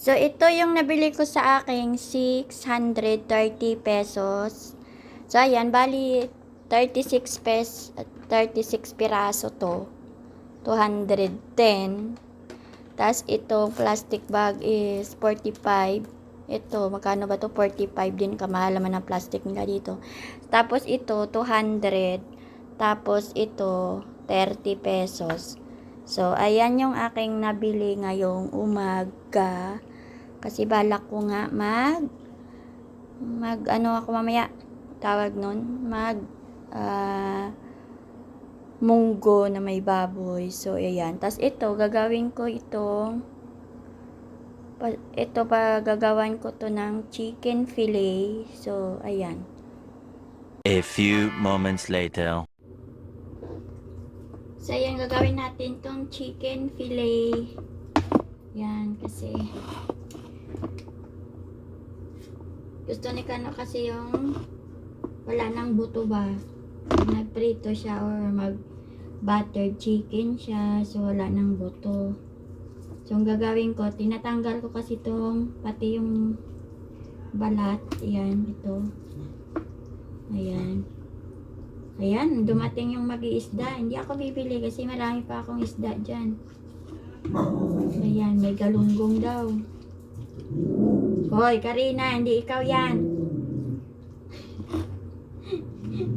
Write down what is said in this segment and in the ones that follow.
So, ito yung nabili ko sa aking 630 pesos. So, ayan, bali 36 piraso to. 210. Tapos, itong plastic bag is 45. Ito, magkano ba to? 45 din. Kamahal naman ang plastic nila dito. Tapos, ito, 200. Tapos, ito, 30 pesos. So, ayan yung aking nabili ngayong umaga. Kasi balak ko nga ano ako mamaya, tawag nun, munggo na may baboy. So, ayan. Tapos, ito, gagawin ko gagawan ko to ng chicken fillet. So, ayan. A few moments later. So, ayan, gagawin natin tong chicken fillet. Yan, kasi gusto ni Kano kasi yung wala nang buto ba. Pag nagprito siya or mag-buttered chicken siya, so wala nang buto. So, ang gagawin ko, tinatanggal ko kasi itong, pati yung balat. Ayan, ito. Ayan. Ayan, dumating yung mag-iisda. Hindi ako bibili kasi marami pa akong isda dyan. Ayan, may galunggong daw. Hoy, Karina, hindi ikaw yan.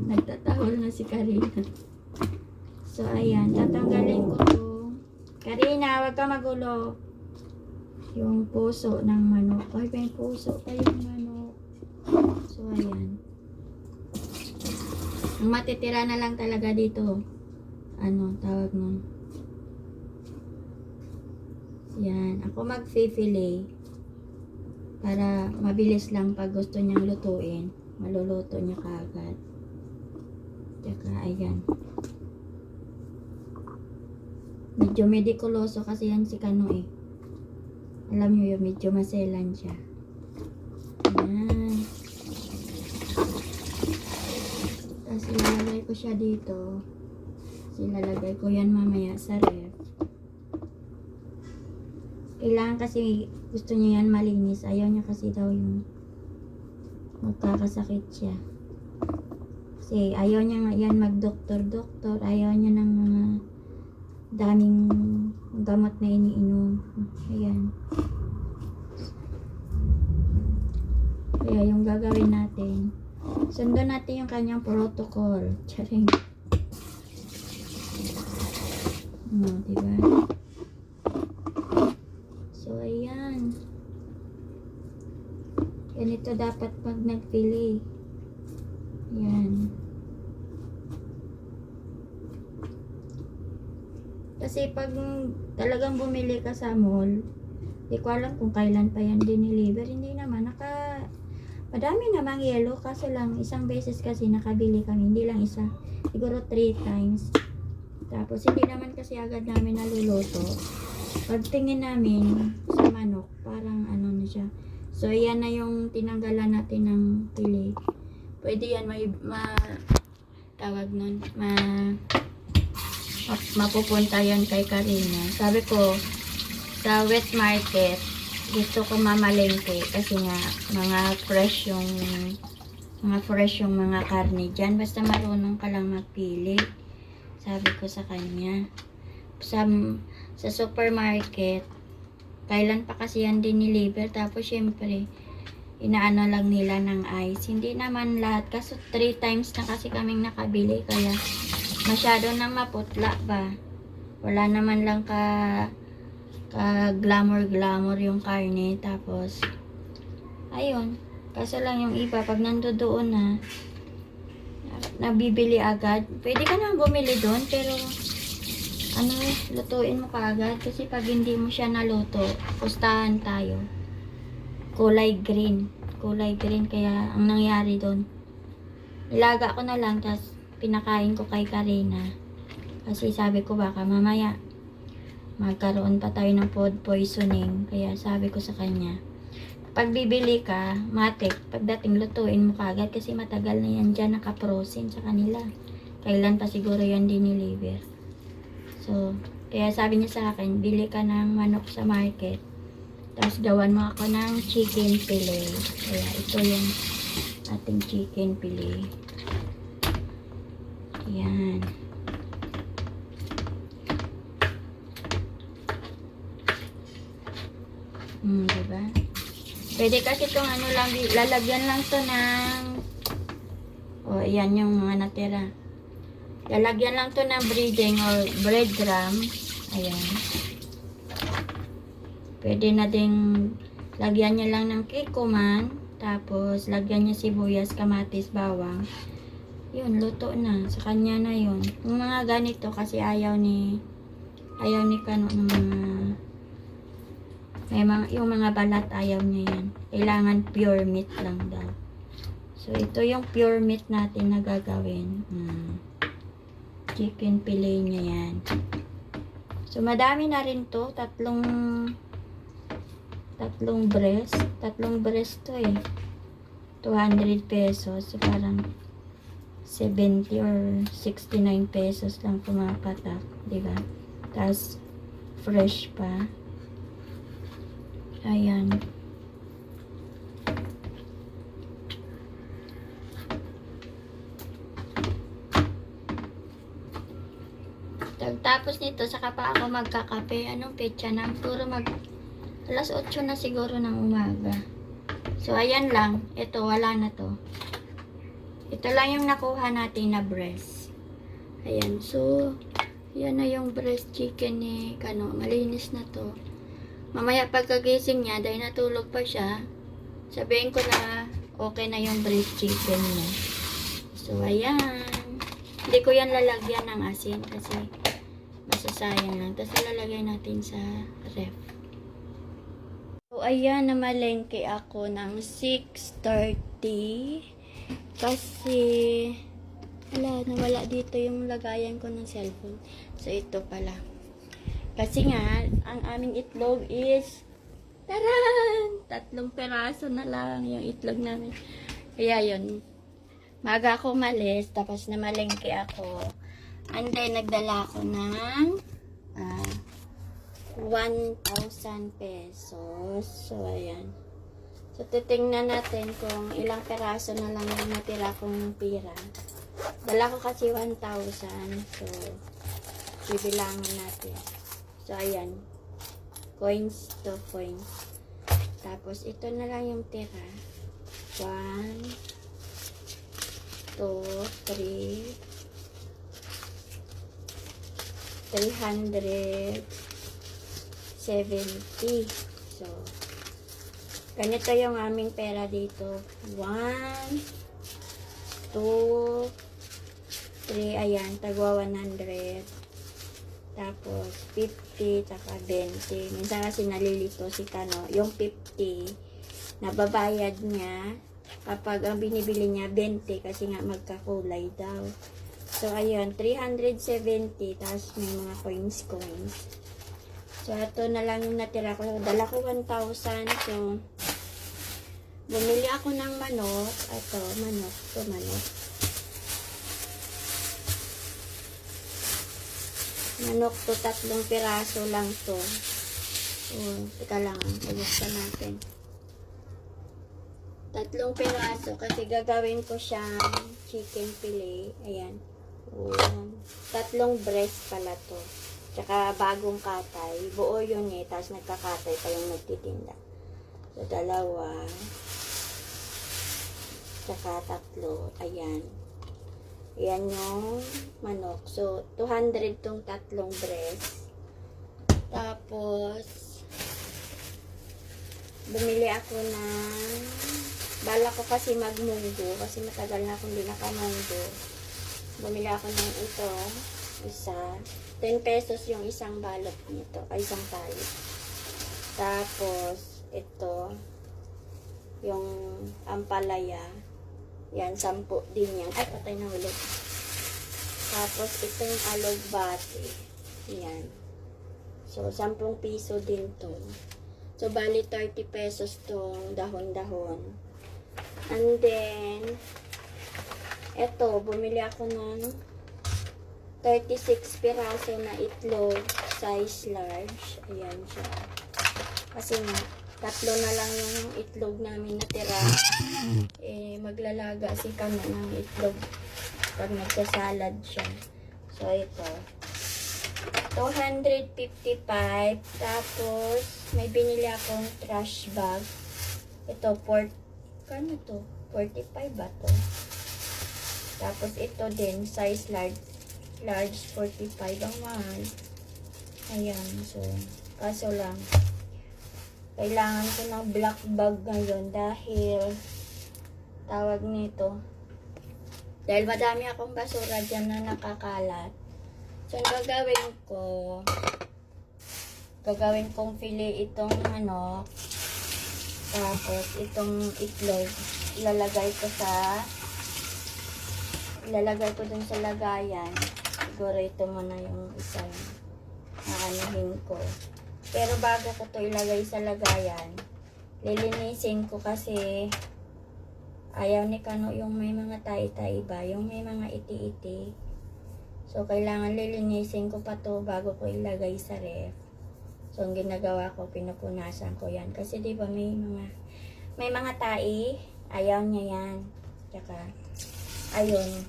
Nagtatahol na si Karina. So, ayan, tatanggalin ko to. Karina, wag ka magulo. Yung puso ng manok. Ay, may puso pa yung manok. So, ayan. Ang matitira na lang talaga dito. Ano, tawag nun. Yan. Ako mag-fillet. Para mabilis lang pag gusto niyang lutuin. Maluluto niya kaagad. Tsaka, ayan. Medyo medikuloso kasi yan si Kano eh. Alam niyo yun, medyo maselan siya. Ayan. Tapos ilalagay ko siya dito. Ilalagay ko yan mamaya sa ref. Kailangan kasi gusto niya yan malinis. Ayaw niya kasi daw yung magkakasakit siya. Kasi ayaw niya nga yan mag-doktor-doktor. Ayaw niya ng mga daming gamot na iniinom. Ayan. Kaya yung gagawin natin, sundan natin yung kanyang protocol. Charing. Diba? So, ayan. Ganito dapat pag nagpili. Ayan. Kasi pag talagang bumili ka sa mall, di ko alam kung kailan pa yan dineliver. Hindi naman. Madami namang yellow. Kaso lang, isang beses kasi nakabili kami. Hindi lang isa. Siguro 3 times. Tapos, hindi naman kasi agad namin naluluto. Pagtingin namin sa manok, parang ano na siya. So, yan na yung tinanggalan natin ng pili. Pwede yan tawag nun, mapupunta yan kay Karina. Sabi ko, sa wet market, gusto ko mamalengke kasi nga, mga fresh yung mga karne dyan. Basta marunong ka lang magpili. Sabi ko sa kanya. Sa supermarket, kailan pa kasi yan dineliver, tapos syempre inaano lang nila ng ice, hindi naman lahat, kaso 3 times na kasi kaming nakabili, kaya masyado na maputla ba, wala naman lang ka glamour yung karne. Tapos ayun, kaso lang yung iba pag nandoon na nabibili agad, pwede ka na bumili doon, pero lutuin mo kaagad. Kasi pag hindi mo siya naluto, pustahan tayo. Kulay green. Kaya ang nangyari doon, ilaga ko na lang, tapos pinakain ko kay Karina. Kasi sabi ko baka mamaya magkaroon pa tayo ng food poisoning. Kaya sabi ko sa kanya, pag bibili ka, matik, pagdating lutuin mo kaagad. Kasi matagal na yan dyan naka-frozen sa kanila. Kailan pa siguro yan dineliver. So, kaya sabi niya sa akin, bili ka ng manok sa market. Tapos gawan mo ako ng chicken fillet. Kaya ito yung ating chicken fillet. Ayan. Diba? Pwede kasi itong ano lang, lalagyan lang to ng ayan yung mga natira. Lalagyan lang to ng breading or breadcrumb. Ayan. Pwede na ding lagyan niya lang ng kikoman. Tapos, lagyan niya sibuyas, kamatis, bawang. Yun, luto na. Sa kanya na yun. Yung mga ganito kasi ayaw ni Kano ng yung mga balat ayaw niya yan. Kailangan pure meat lang daw. So, ito yung pure meat natin na gagawin. Chicken fillet niya yan. So, madami na rin to. Tatlong breast. Tatlong breast to eh. 200 pesos. So, parang 70 or 69 pesos lang pumapatak. Diba? Tapos, fresh pa. Ayan. Tapos nito, saka pa ako magkakape. Anong petsa na? Puro alas 8 na siguro ng umaga. So, ayan lang. Ito, wala na to. Ito lang yung nakuha natin na breast. Ayan. So, yan na yung breast chicken ni Kano. Malinis na to. Mamaya pagkagising niya, dahil natulog pa siya, sabihin ko na okay na yung breast chicken niya. So, ayan. Hindi ko yan lalagyan ng asin kasi masasayang lang. Tapos lalagay natin sa ref. So, ayan, namalengke ako ng 6:30 kasi nawala dito yung lagayan ko ng cellphone. So, ito pala. Kasi nga, ang aming itlog is taran! 3 peraso na lang yung itlog namin. Kaya yun. Maga ako malis, tapos namalengke ako. And then, nagdala ako ng 1,000 pesos. So, ayan. So, titingnan natin kung ilang peraso na lang yung natira kong pira. Dala ko kasi 1,000. So, bibilangin natin. So, ayan. Coins to coins. Tapos, ito na lang yung tira. 1, 2, 3, 370. So, ganito yung aming pera dito. 1, 2, 3, ayan, tagwa 100. Tapos, 50, tsaka 20. Minsan kasi nalilito si Kano. Yung 50, nababayad niya kapag ang binibili niya 20 kasi nga magkakulay daw. So, ayun, 370. Tapos, may mga coins. So, ito na lang yung natira ko. Dala ko 1,000. So, bumili ako ng manok. Ito, manok. Manok to, 3 piraso lang to. Teka lang, bubuksan natin. 3 piraso kasi gagawin ko siyang chicken fillet. Ayan. 3 breast pala to. Tsaka bagong katay. Buo yun eh. Tapos nagkakatay pa yung nagtitinda. So, 2. Tsaka 3. Ayan. Ayan yung manok. So, 200 tong 3 breast. Tapos, bumili ako ng, bala ko kasi magmunggo. Kasi matagal na akong hindi nakamunggo. Bumili ako ng ito. Isa. 10 pesos yung isang balot nito. Ay, isang tali. Tapos, ito. Yung ampalaya. Yan, 10 din yan. Ay, patay na ulit. Tapos, ito yung alugbati. Yan. So, 10 piso din to. So, bali 30 pesos tong dahon-dahon. And then, eto, bumili ako ng 36 piraso na itlog. Size large. Ayan siya. Kasi nga, tatlo na lang yung itlog namin natira. Maglalaga si Kano ng itlog pag nagsasalad siya. So, ito. 255. Tapos, may binili akong trash bag. Ito, kano to? 45 ba to? Tapos, ito din, size large. Large, 45. Ang mahal. Ayan, so, kaso lang, kailangan ko ng black bag ngayon dahil, tawag nito, dahil madami akong basura dyan na nakakalat. So, ang gagawin kong fili itong manok, tapos itong itlog, ilalagay ko dun sa lagayan. Siguro ito muna yung isang anuhin ko. Pero bago ko to ilagay sa lagayan, lilinisin ko kasi ayaw ni Kano yung may mga tai-tai ba, yung may mga iti-iti. So, kailangan lilinisin ko pa to bago ko ilagay sa ref. So, ang ginagawa ko, pinupunasan ko yan. Kasi di ba may mga tai, ayaw niya yan. Tsaka, ayun,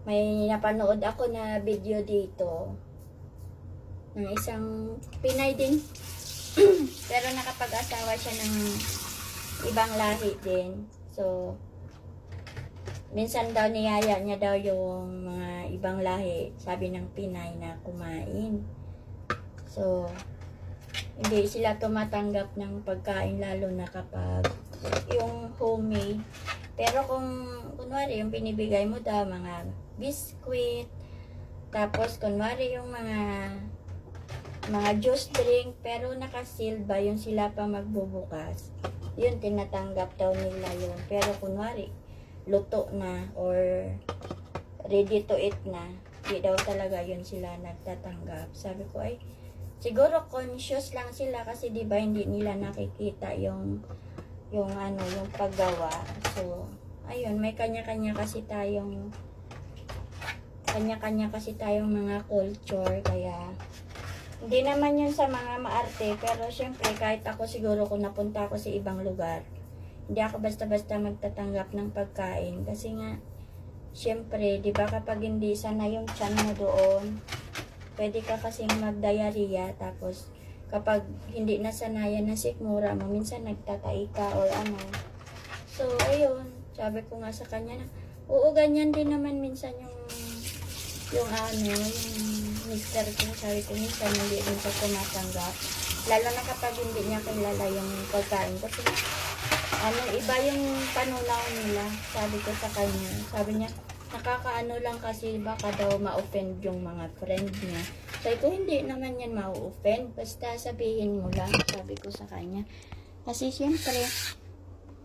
may napanood ako na video dito ng isang Pinay din. Pero nakapag-asawa siya ng ibang lahi din. So, minsan daw niyaya niya daw yung mga ibang lahi, sabi ng Pinay na kumain. So, hindi sila tumatanggap ng pagkain lalo na kapag yung homemade. Pero kung kunwari yung pinibigay mo daw mga biskwit, tapos kunwari yung mga juice drink, pero nakasealed ba yun, sila pa magbubukas, yun tinatanggap daw nila yun. Pero kunwari luto na or ready to eat na, di daw talaga yun sila nagtatanggap. Sabi ko ay siguro conscious lang sila kasi di ba hindi nila nakikita yung paggawa. So ayun, may kanya-kanya kasi tayong mga culture, kaya hindi naman yun sa mga maarte, pero syempre kahit ako siguro kung napunta ako sa ibang lugar, hindi ako basta-basta magtatanggap ng pagkain kasi nga syempre, di ba kapag hindi sana yung tiyan mo doon, pwede ka kasing mag-diarrhea, tapos kapag hindi nasanayan na sikmura mo, minsan nagtatai ka or ano. So ayun, sabi ko nga sa kanya na, oo, ganyan din naman minsan yung mister ko, sabi ko minsan hindi din siya tumatanggap, lalo na kapag hindi niya kilala yung pagkain kasi iba yung panunaw nila. Sabi ko sa kanya, sabi niya nakakaano lang kasi baka daw ma-offend yung mga friend niya. Sabi ko hindi naman yan ma-offend, basta sabihin mo lang, sabi ko sa kanya. Kasi siyempre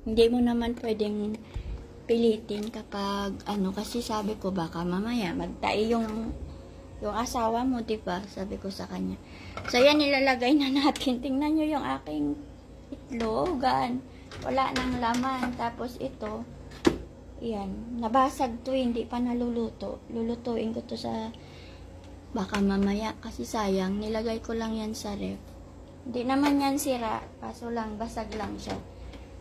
hindi mo naman pwedeng pilitin kapag kasi sabi ko baka mamaya magtai yung asawa mo, diba? Sabi ko sa kanya. So yan, nilalagay na natin. Tingnan nyo yung aking itlogan. Wala nang laman. Tapos ito, yan, nabasag to, hindi pa naluluto. Lulutuin ko to sa baka mamaya kasi sayang. Nilagay ko lang yan sa ref. Hindi naman yan sira, kaso lang basag lang siya.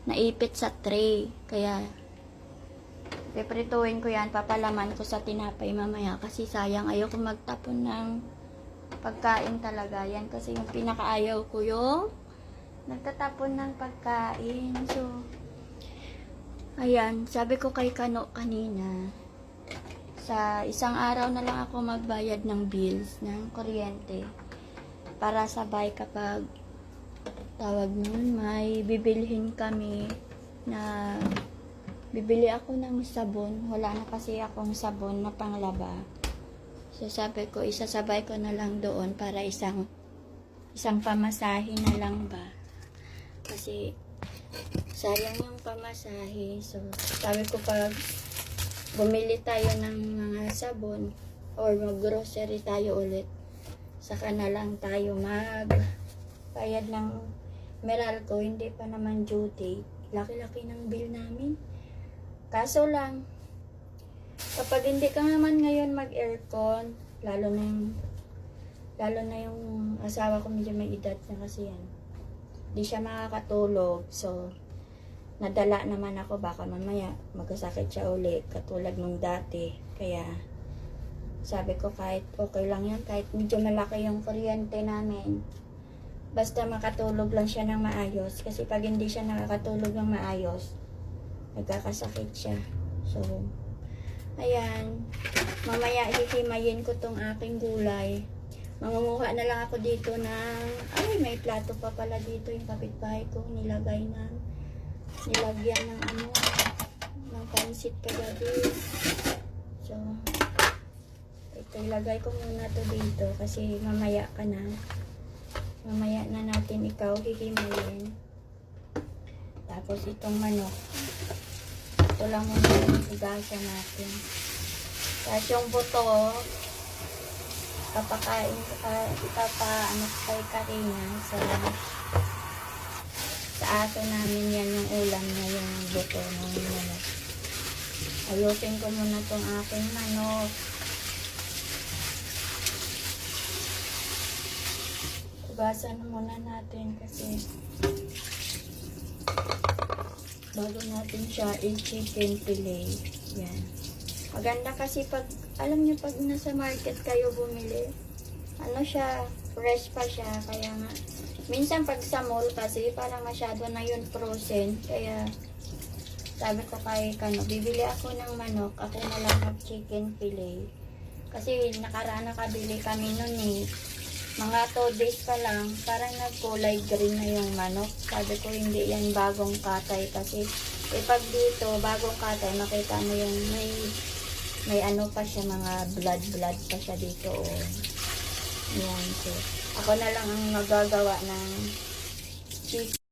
Naipit sa tray. Kaya piprituin ko yan, papalaman ko sa tinapay mamaya kasi sayang, ayoko magtapon ng pagkain talaga yan kasi yung pinakaayaw ko yung nagtatapon ng pagkain. So ayan, sabi ko kay Kano kanina, sa isang araw na lang ako magbayad ng bills ng kuryente para sabay kapag tawag nun, may bibilhin kami na bibili ako ng sabon. Wala na kasi akong sabon na panglaba. So sabi ko, isasabay ko na lang doon para isang pamasahe na lang ba. Kasi sayang yung pamasahe. So sabi ko pag bumili tayo ng mga sabon or mag-grocery tayo ulit, saka na lang tayo magbayad ng Meralco. Hindi pa naman due date. Laki-laki ng bill namin. Kaso lang, kapag hindi ka naman ngayon mag-aircon, lalo na yung asawa ko medyo may edad na kasi yan. di siya makakatulog. So, nadala naman ako, baka mamaya magkasakit siya uli, katulad nung dati. Kaya, sabi ko kahit okay lang yan, kahit medyo malaki yung kuryente namin. Basta makatulog lang siya ng maayos. Kasi pag hindi siya nakakatulog ng maayos, nagkakasakit siya. So, ayan. Mamaya hihimayin ko tong aking gulay. Mangunguha na lang ako dito ng... Ay, may plato pa pala dito yung kapitbahay ko. Nilagyan ng ano, ng pansit kagabi. So, ito ilagay ko muna to dito kasi mamaya ka na. Mamaya na natin ikaw hihimayin. Tapos itong manok. Ito lang muna yung higasan natin. Tapos yung buto, ano kay Karina sa aso namin yan yung ulam na yung buto ng manok. Ayusin ko muna tong aking manok. Hugasan muna natin kasi bago natin siya i-chicken fillet. Yan. Maganda kasi pag, alam niyo pag nasa market kayo bumili, ano siya, fresh pa siya. Kaya nga, minsan pag sa mall kasi parang masyado na yun frozen. Kaya sabi ko kay Kano, bibili ako ng manok, ako na lang mag-chicken fillet. Kasi nakaraan nakabili kami nun eh. Mga 2 days pa lang, parang nagkulay green na yung manok. Sabi ko hindi yan bagong katay kasi pag dito, bagong katay, makita mo yung may ano pa siya, mga blood pa siya dito. Oh. Yan. So, ako na lang ang magagawa ng chicken.